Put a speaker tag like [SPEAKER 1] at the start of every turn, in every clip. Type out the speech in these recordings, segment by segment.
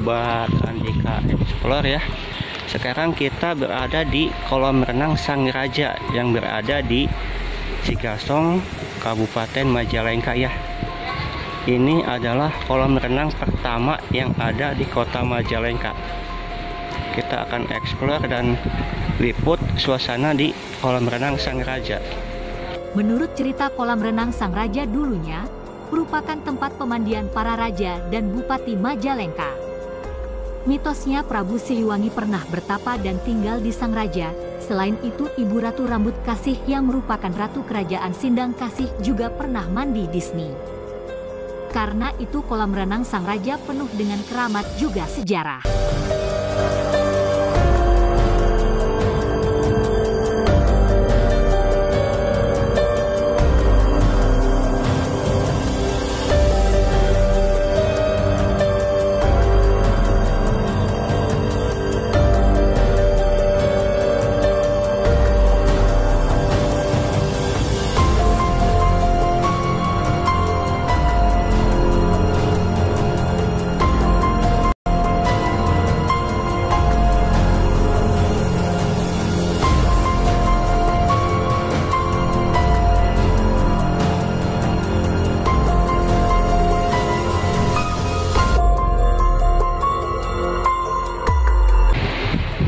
[SPEAKER 1] Sobat Andika Explore ya. Sekarang kita berada di kolam renang Sang Raja yang berada di Cigasong, Kabupaten Majalengka ya. Ini adalah kolam renang pertama yang ada di kota Majalengka. Kita akan explore dan liput suasana di kolam renang Sang Raja.
[SPEAKER 2] Menurut cerita, kolam renang Sang Raja dulunya merupakan tempat pemandian para raja dan bupati Majalengka. Mitosnya Prabu Siliwangi pernah bertapa dan tinggal di Sang Raja. Selain itu, Ibu Ratu Rambut Kasih yang merupakan ratu kerajaan Sindang Kasih juga pernah mandi di sini. Karena itu kolam renang Sang Raja penuh dengan keramat juga sejarah.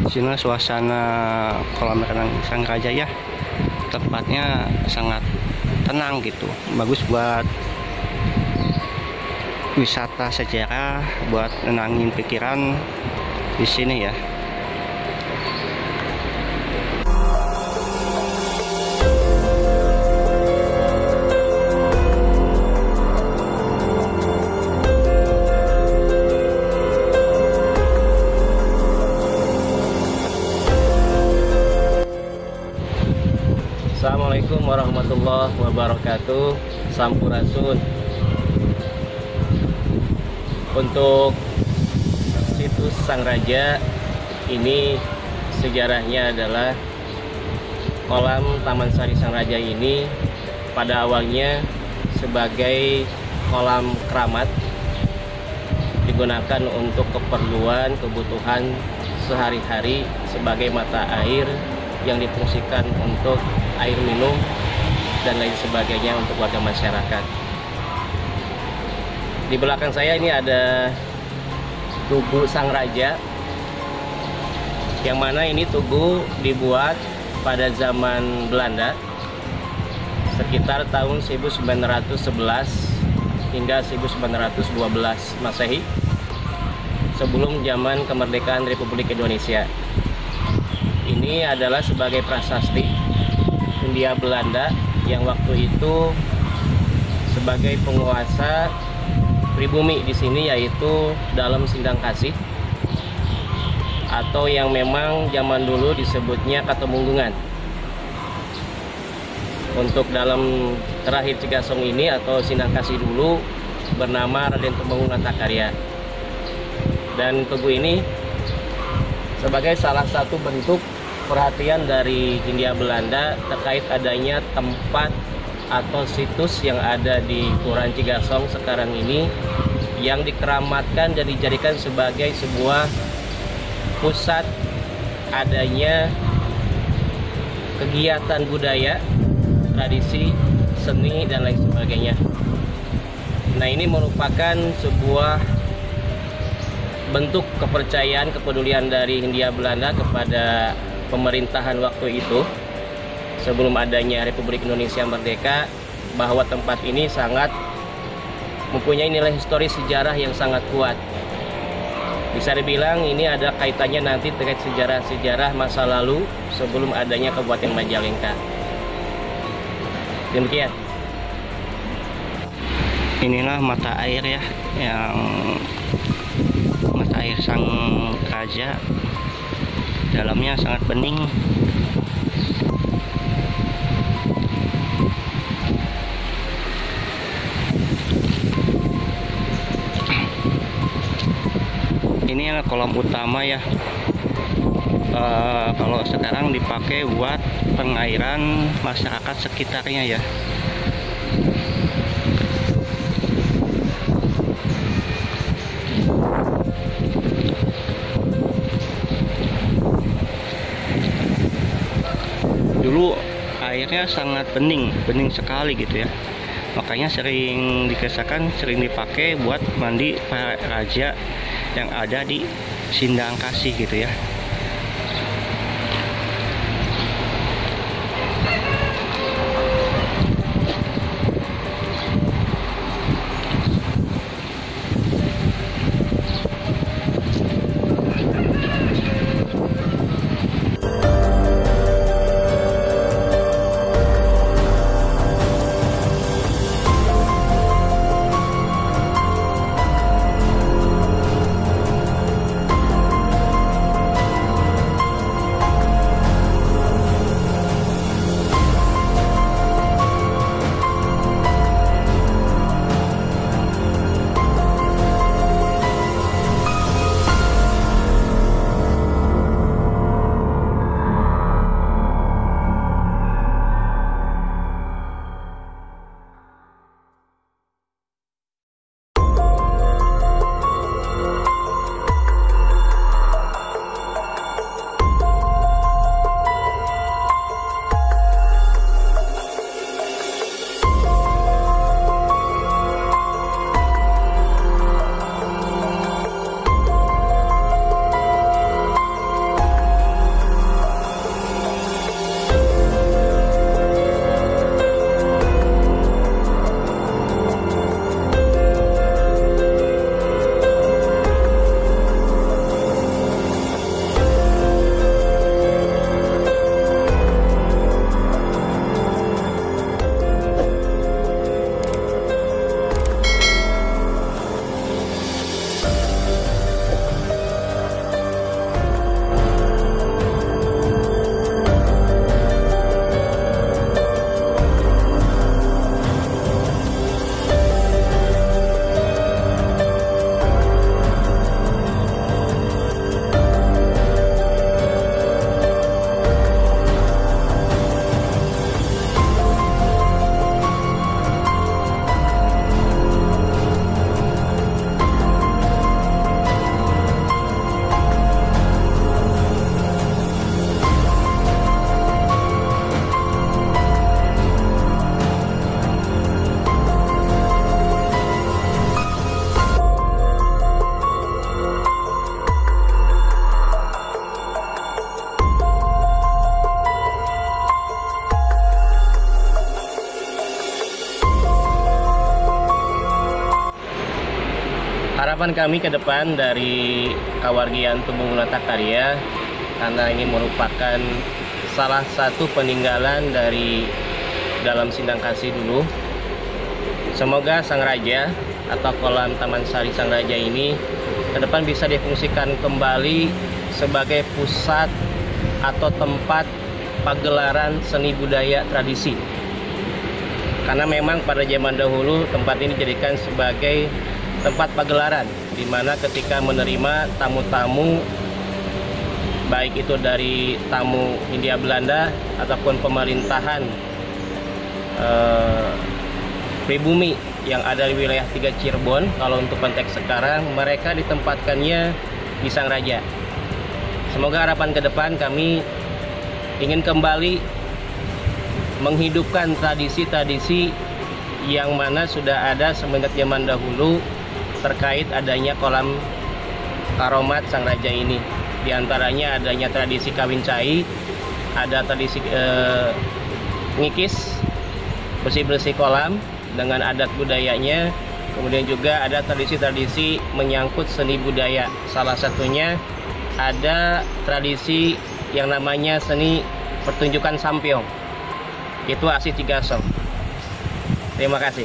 [SPEAKER 1] Sini suasana kolam renang Sang Raja ya. Tempatnya sangat tenang gitu. Bagus buat wisata sejarah, buat nenangin pikiran di sini ya.
[SPEAKER 3] Assalamualaikum warahmatullahi wabarakatuh. Sampurasun. Untuk situs Sang Raja ini sejarahnya adalah kolam Taman Sari Sang Raja ini pada awalnya sebagai kolam keramat, digunakan untuk keperluan kebutuhan sehari-hari sebagai mata air yang difungsikan untuk air minum dan lain sebagainya untuk warga masyarakat. Di belakang saya ini ada tugu Sang Raja, yang mana ini tugu dibuat pada zaman Belanda sekitar tahun 1911 hingga 1912 Masehi, sebelum zaman kemerdekaan Republik Indonesia. Ini adalah sebagai prasasti Hindia Belanda yang waktu itu sebagai penguasa pribumi di sini, yaitu dalam Sindang Kasih, atau yang memang zaman dulu disebutnya Katemunggungan. Untuk dalam terakhir Cigasong ini atau Sindang Kasih dulu bernama Raden Temenggung Natakarya. Dan tugu ini sebagai salah satu bentuk perhatian dari Hindia Belanda terkait adanya tempat atau situs yang ada di Kelurahan Cigasong sekarang ini yang dikeramatkan dan dijadikan sebagai sebuah pusat adanya kegiatan budaya, tradisi, seni, dan lain sebagainya. Nah, ini merupakan sebuah bentuk kepercayaan, kepedulian dari Hindia Belanda kepada pemerintahan waktu itu sebelum adanya Republik Indonesia merdeka, bahwa tempat ini sangat mempunyai nilai historis sejarah yang sangat kuat. Bisa dibilang ini ada kaitannya nanti terkait sejarah-sejarah masa lalu sebelum adanya Kabupaten Majalengka. Demikian.
[SPEAKER 1] Inilah mata air ya, yang mata air Sang Raja. Dalamnya sangat bening. Ini adalah kolam utama ya. Kalau sekarang dipakai buat pengairan masyarakat sekitarnya ya. dulu airnya sangat bening sekali gitu ya. Makanya sering dikisahkan, sering dipakai buat mandi para raja yang ada di Sindang Kasih gitu ya.
[SPEAKER 3] Harapan kami ke depan dari Kawargian Tumenggung Natakarya, karena ini merupakan salah satu peninggalan dari dalam Sindang Kasih dulu. Semoga Sang Raja atau kolam Taman Sari Sang Raja ini ke depan bisa difungsikan kembali sebagai pusat atau tempat pagelaran seni budaya tradisi. Karena memang pada zaman dahulu tempat ini dijadikan sebagai tempat pagelaran, di mana ketika menerima tamu-tamu, baik itu dari tamu Hindia Belanda ataupun pemerintahan pribumi yang ada di wilayah 3 Cirebon, kalau untuk konteks sekarang mereka ditempatkannya di Sang Raja. Semoga harapan ke depan kami ingin kembali menghidupkan tradisi-tradisi yang mana sudah ada semenjak zaman dahulu terkait adanya kolam Karomat Sang Raja ini. Di antaranya adanya tradisi kawin cai, ada tradisi ngikis, bersih-bersih kolam dengan adat budayanya. Kemudian juga ada tradisi-tradisi menyangkut seni budaya. Salah satunya ada tradisi yang namanya seni pertunjukan sampyong. Itu Asih Cigasong. Terima kasih.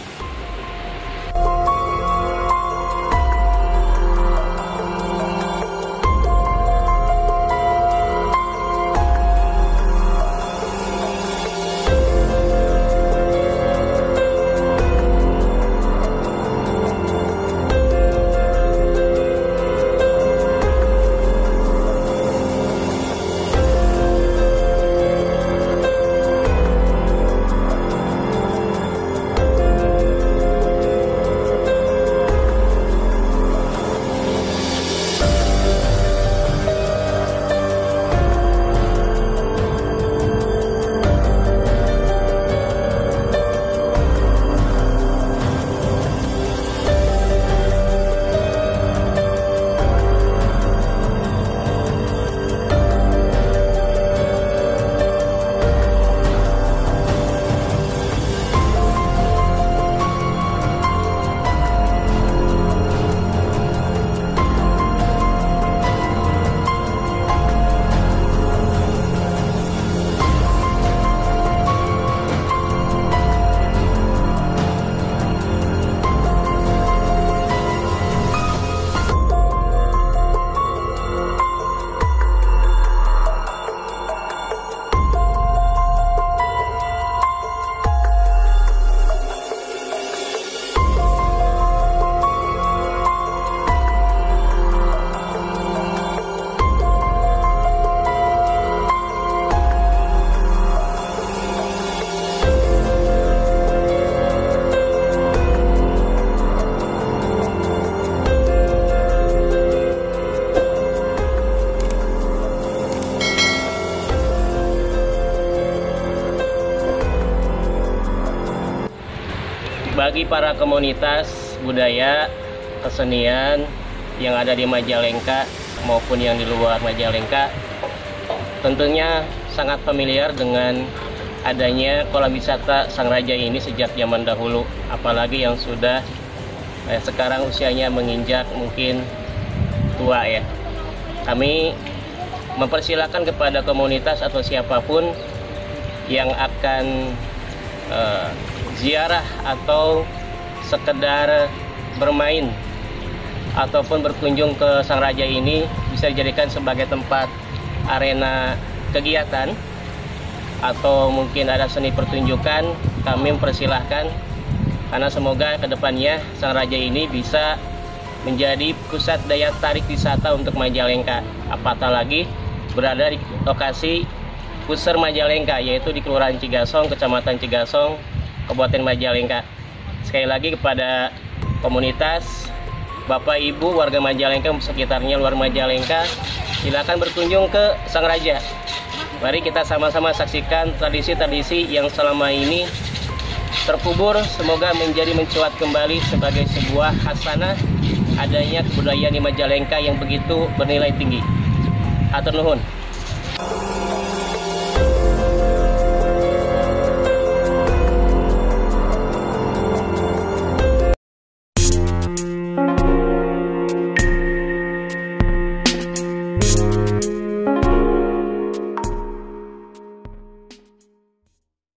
[SPEAKER 3] bagi para komunitas budaya kesenian yang ada di Majalengka maupun yang di luar Majalengka, tentunya sangat familiar dengan adanya kolam wisata Sang Raja ini sejak zaman dahulu, apalagi yang sudah sekarang usianya menginjak mungkin tua ya. Kami mempersilahkan kepada komunitas atau siapapun yang akan ziarah atau sekedar bermain ataupun berkunjung ke Sang Raja ini bisa dijadikan sebagai tempat arena kegiatan atau mungkin ada seni pertunjukan. Kami mempersilahkan karena semoga kedepannya Sang Raja ini bisa menjadi pusat daya tarik wisata untuk Majalengka, apatah lagi berada di lokasi pusar Majalengka, yaitu di Kelurahan Cigasong, Kecamatan Cigasong, Kabupaten Majalengka. Sekali lagi kepada komunitas, Bapak Ibu warga Majalengka sekitarnya luar Majalengka, silakan berkunjung ke Sang Raja. Mari kita sama-sama saksikan tradisi-tradisi yang selama ini terkubur, semoga menjadi mencuat kembali sebagai sebuah khasanah adanya kebudayaan di Majalengka yang begitu bernilai tinggi. Hatur nuhun.